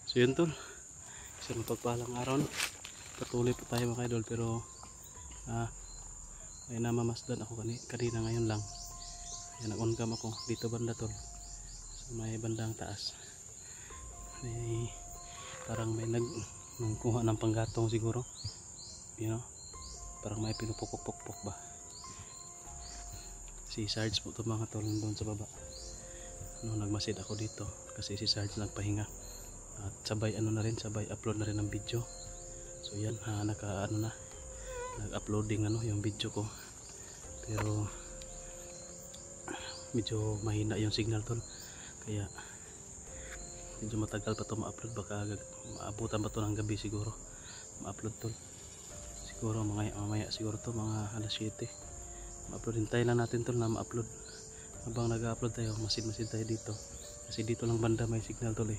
So yun tol, isang mapagpalang araw no. Patuloy po tayo mga idol, pero may namamasdan ako kanina ngayon lang. Ayan, nag-on cam ako dito banda tol, so may bandang taas. May parang may nagkuha ng panggatong siguro, you know, parang may pinupukpok-pukpok ba. Si Sarge po ito mga tol doon sa baba. Nagmasid ako dito kasi si Sarge nagpahinga. At sabay sabay upload na rin ng video. So yan, nag-uploading yung video ko. Pero medyo mahina yung signal tol. Kaya medyo matagal pa ito ma-upload. Baka maabutan pa ito ng gabi siguro ma-upload tol. Siguro mamaya siguro to mga alas 7. Ma-upload, hintayin lang natin tol na ma-upload. Habang nag-upload tayo, masid-masid tayo dito. Kasi dito lang banda may signal tol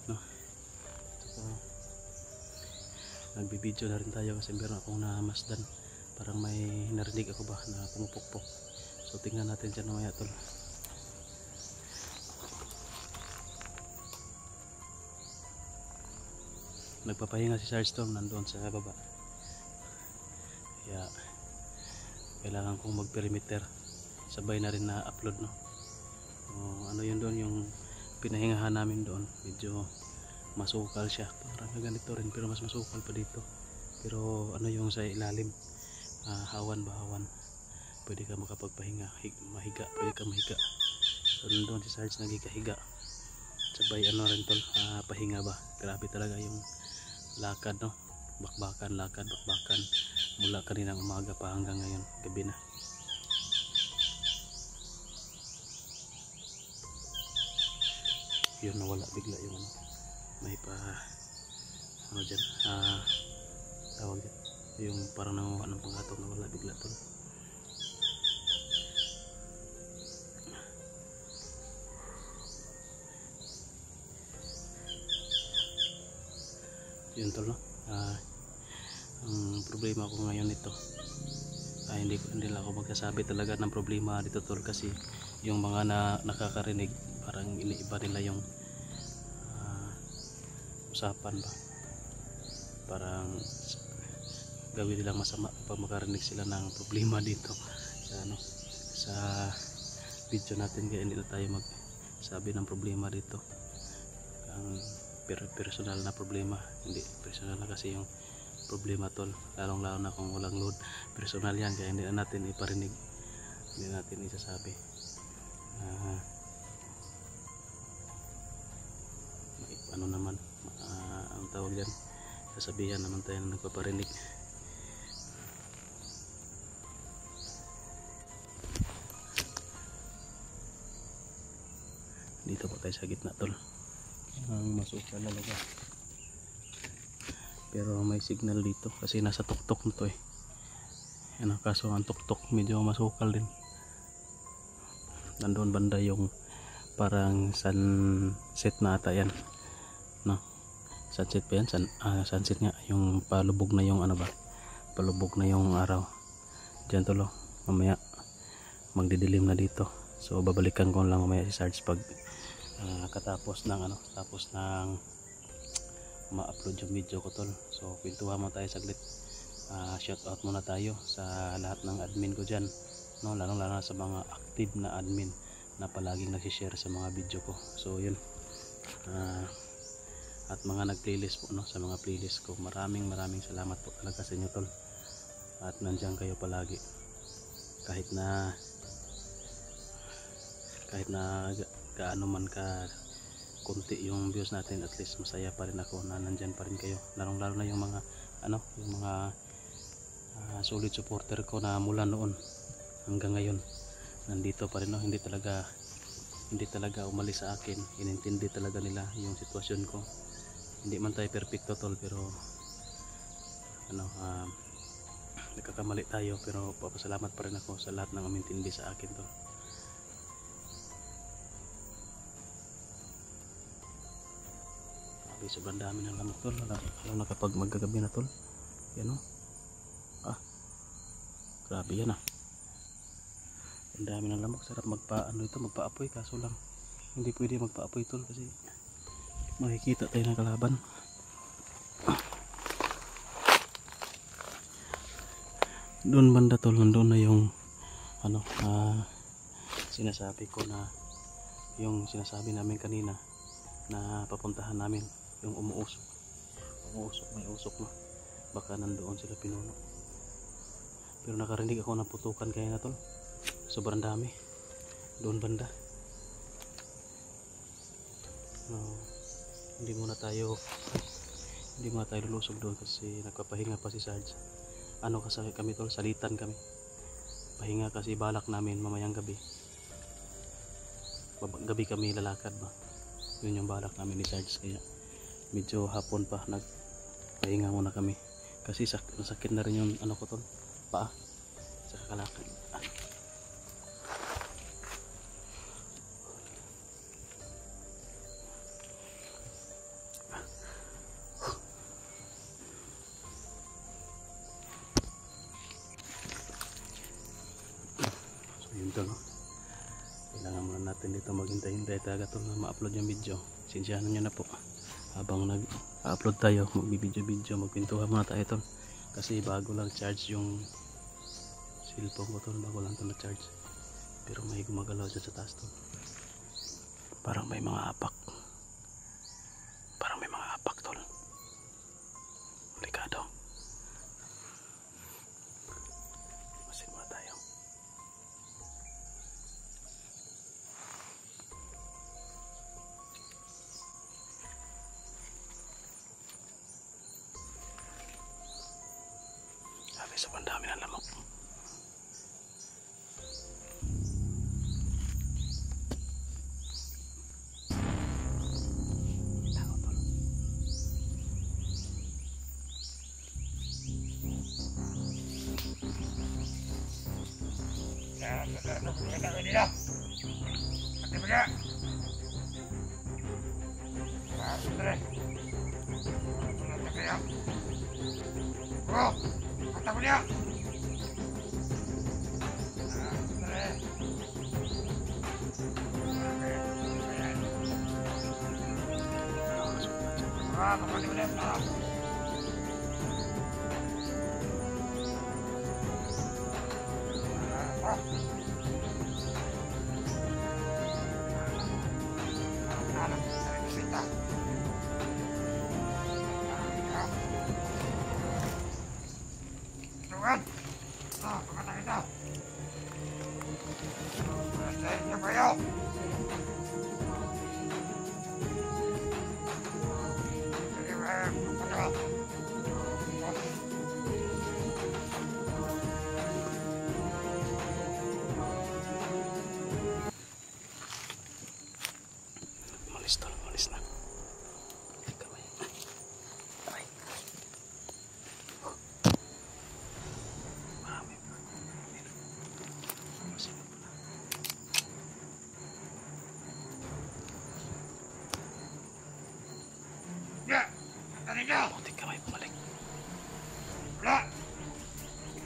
no. So, nagbibideo na rin tayo kasi meron akong namasdan, parang may narinig ako ba na pumupukpok. So tingnan natin dyan mamaya tol. Nagpapahinga si Sarge Storm nandoon sa baba, kaya kailangan kong mag-perimeter, sabay na rin na upload no. So, yun doon yung pinahingahan namin doon, medyo masukal siya, parang ganito rin pero mas masukal pa dito. Pero yung sa ilalim, hawan, pwede ka makapagpahinga, pwede ka mahiga. So doon si Sarge naghiga-higa, sabay rin tol, pahinga ba. Grabe talaga yung lakad no, bakbakan mula kaninang umaga pa hanggang ngayon gabi na. Yun, nawala bigla yung may pa dyan, tawag dyan, yung parang nanguha ng panghatong, nawala bigla tol. Yun tol no. Ang problema ko ngayon ito, hindi lang ako magkasabi talaga ng problema dito tol, kasi yung mga nakakarinig parang iniiba nila yung usapan ba, parang gawin nilang masama pag makarinig sila ng problema dito sa video natin. Kaya hindi na tayo magsabi ng problema dito, ang personal na problema, hindi personal na kasi yung problema tol, lalong lalo na kung walang load, personal yan. Kaya hindi na natin iparinig, hindi natin isasabi. Naman ang tawag dyan, sasabihan naman tayo na nagpaparinig. Dito pa tayo sa gitna tol, ang masukal talaga, pero may signal dito kasi nasa tuktok nito yan. Kaso ang tuktok medyo masukal din. Nandoon banda yung parang sunset na ata yan no, sunset pa yan, sunset nga, yung palubog na yung palubog na yung araw dyan tolo. Mamaya magdidilim na dito, so babalikan ko lang mamaya si Sarge pag katapos ng ma-upload yung video ko tol. So pintuhan mo tayo saglit, shout out muna tayo sa lahat ng admin ko dyan no, lalo sa mga active na admin na palaging nag-share sa mga video ko. So yun, at mga nag-playlist po no, sa mga playlist ko, maraming salamat po talaga sa inyo tol, at nandiyan kayo palagi kahit na kahit na gaano man ka kunti yung views natin, at least masaya pa rin ako na nandyan pa rin kayo, lalong lalo na yung mga yung mga solid supporter ko na mula noon hanggang ngayon nandito pa rin, no? Hindi talaga umalis sa akin, inintindi talaga nila yung sitwasyon ko. Hindi man tayo perfecto tol, pero nagkakamali tayo, pero papasalamat pa rin ako sa lahat ng umintindi sa akin tol. Sobrang dami ng lamok tol, lalo na kapag maggagabi na tol. Yan o, grabe yan ang dami ng lamok. Sarap magpaapoy, kaso lang hindi pwede magpaapoy tol kasi makikita tayo ng kalaban. Doon banda tol, nandun na yung sinasabi ko na yung sinasabi namin kanina na papuntahan namin, yung umuusok, may usok na, baka nandoon sila pinuno. Pero nakarinig ako ng putukan kaya na tol, sobrang dami doon banda. Hindi muna tayo lulusog doon kasi nagpapahinga pa si Sarge. Kasi kami tol, salitan kami, pahinga kasi balak namin mamayang gabi kami lalakad ba, yun yung balak namin ni Sarge, kaya medyo hapon pa nagpahinga muna kami kasi nasakit na rin yung ko tol, paa sa kakalakad. So yun tol, kailangan muna natin dito maghintay-hintay talaga tol na ma-upload yung video. Sinsyahan nyo na po, habang nag-upload tayo, magbibideo, magpintuhan muna tayo tol, kasi bago lang charge yung cellphone ko tol, bago lang ito na charge, pero may gumagalaw dyan sa taas tol, parang may mga apak tol, delikado. Masin muna tayo. Sobrang dami ng lamok. Tao tol. Takut dia. Kapan dia boleh tahu? Anak saya cerita. Tuhan, kemana kita? Saya bayar. Malis na. Kamay. Aray. Marami pa. Masin pa na. Ya, tadi dia. Buti kamay bumalik. Wala.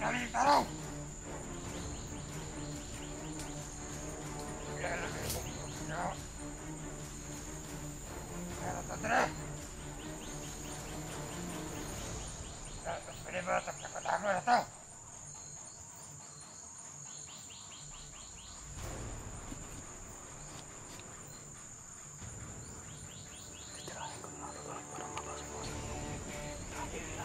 Kami taruh. Ya, ya. Tara. Tapos pwede ba tapos na ito? Titirahin ko na ito para mapasok ko sa tabi nila.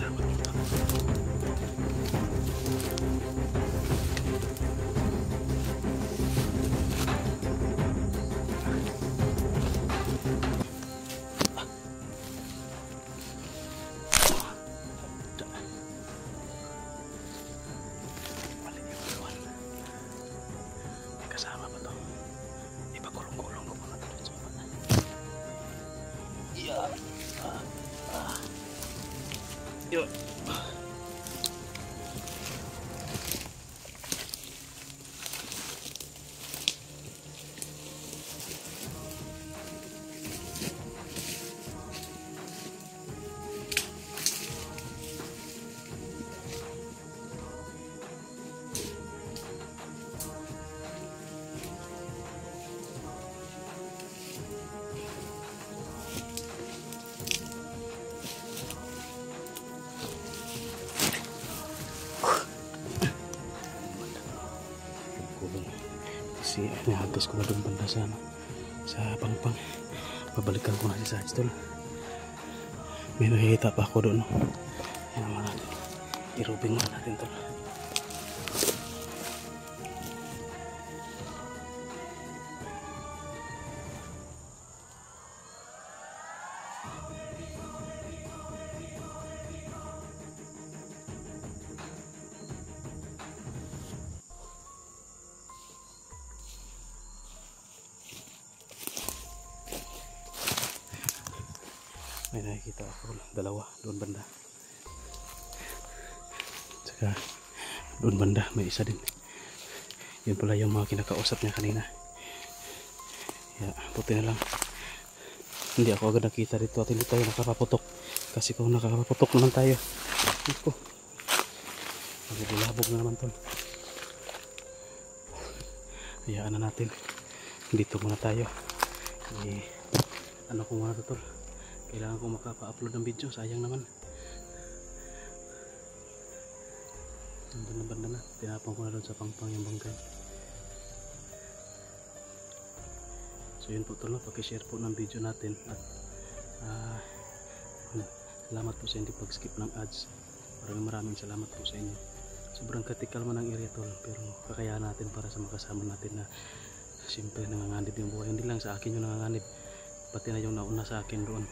salamat dito. May kasama pa to. Ipakulong-kulong ko muna to sa baba. Yeah. Yun. Kasi nahagos ko na doon banda sa, sa pangpang. Pabalikan ko na sa tol. May nakikita pa ako doon. Yan naman natin. Irubing mo natin tol. May nakikita ako, dalawa doon banda. Saka doon banda may isa din. Yun pala yung mga kinakausap niya kanina. Ya, puti na lang. Hindi ako agad nakita dito at hindi tayo nakapaputok. Kasi kung nakapaputok naman tayo, ito, magulabog na naman tol. Hayaan na natin. Dito muna tayo. Ano ko muna tol. Kailangan ko makapa-upload ng video, sayang naman. Nandun na banda na, tinapang ko na doon sa pangpang yung bangkay. So yun po tol, no? Paki-share po ng video natin at salamat po sa hindi pag-skip ng ads. Maraming salamat po sa inyo. Sobrang critical man ang area tol, pero kakayaan natin para sa makasama natin na siyempre nanganganib yung buhay. Hindi lang sa akin yung nanganganib, pati na yung nauna sa akin doon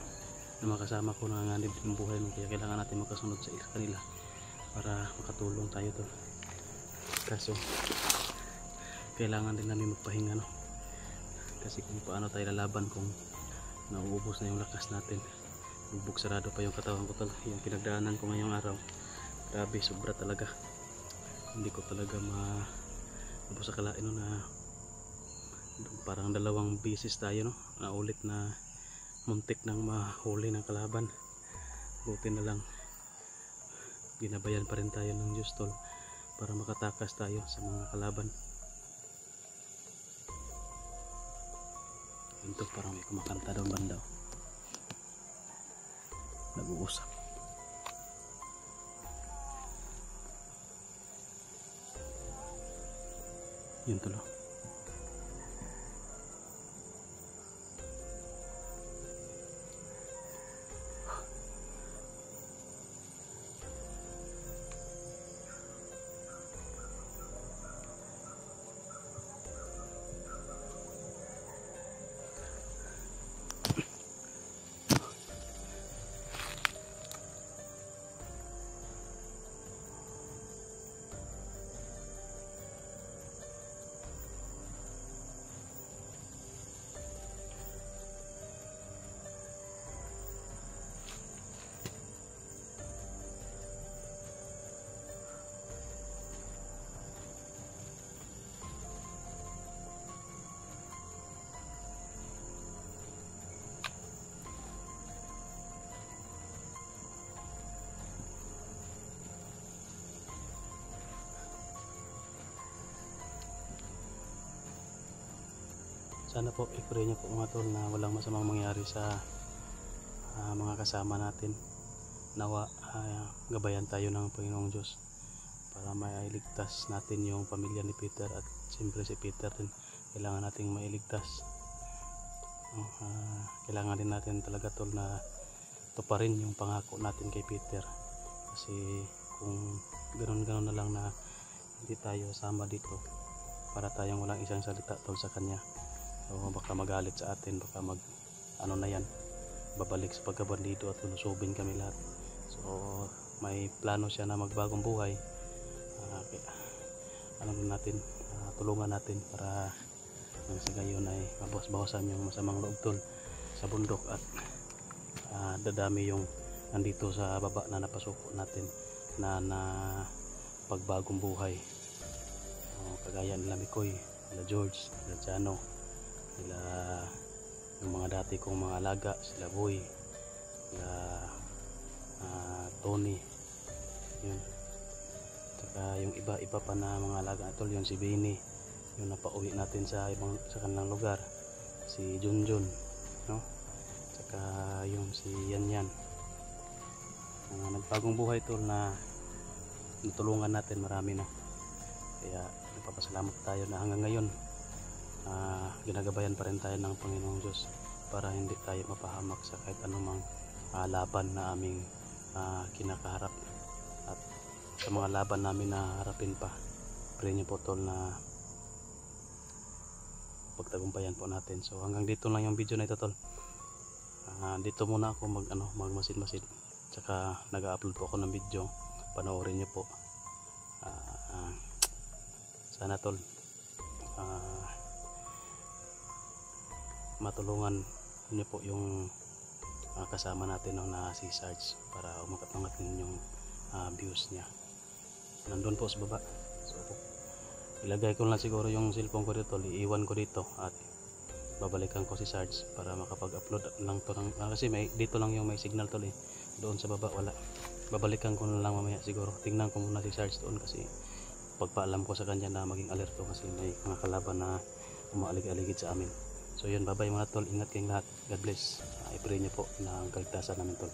na makasama ko nanganganib yung buhay mo, kaya kailangan natin makasunod sa kanila para makatulong tayo tol. Kaso kailangan din namin magpahinga, no? Kasi kung paano tayo lalaban kung nauubos na yung lakas natin, bubog sarado pa yung katawan ko tol. Yung pinagdaanan ko ngayong araw, grabe, sobra talaga. Hindi ko talaga mabos akalain, no, na parang 2 beses tayo, no, na ulit na muntik nang mahuli ng kalaban. Buti na lang ginabayan pa rin tayo ng Diyos tol para makatakas tayo sa mga kalaban. Ito parang may kumakanta doon banda, nag-uusap. Yun tol. Sana po i-pray niyo po mga tol na walang masamang mangyari sa mga kasama natin. Nawa gabayan tayo ng Panginoong Diyos para mailigtas natin yung pamilya ni Peter, at siyempre si Peter din kailangan nating mailigtas. Kailangan din natin talaga tol na tuparin yung pangako natin kay Peter. kasi kung ganun-ganun na lang na hindi tayo sama dito, para tayong walang isang salita tol sa kanya, so baka magalit sa atin, baka ano na yan, babalik sa pagkabandido at lulusubin kami lahat. So may plano siya na magbagong buhay. Kaya ano natin, tulungan natin para sa gayon ay mabawas-bawasan yung masamang loob tol sa bundok, at dadami yung nandito sa baba na napasuko natin na pagbagong buhay. Kagaya nila Mikoy, nila George, nila Jano, nila yung mga dati kong mga alaga, sila Boy, sila Tony, yun. Saka yung iba pa na mga alaga tol, yun si Benny, yung napauwi natin sa kanilang lugar, si Junjun, no? Saka yung si Yan, nagbagong buhay tol na natulungan natin, marami na. Kaya nagpapasalamat tayo na hanggang ngayon ginagabayan pa rin tayo ng Panginoong Diyos para hindi tayo mapahamak sa kahit anumang laban na aming kinakaharap, at sa mga laban namin na harapin pa, pray niyo po tol na pagtagumpayan po natin. So hanggang dito lang yung video na ito tol. Dito muna ako magmasid-masid, tsaka nag-upload po ako ng video, panoorin niyo po. Sana tol matulungan niyo po yung kasama natin na si Sarge, para umakat-angat din yung views niya. Nandun po sa baba, so ilagay ko lang siguro yung cellphone ko dito, iiwan ko dito at babalikan ko si Sarge para makapag-upload lang to kasi dito lang yung may signal tol doon sa baba wala. Babalikan ko na lang mamaya siguro, tingnan ko muna si Sarge doon kasi pagpaalam ko sa kanya na maging alerto kasi may mga kalaban na umaalig-aligid sa amin. So yun, bye bye mga tol, ingat kayong lahat, God bless. I pray niyo po na ang kaligtasan namin tol.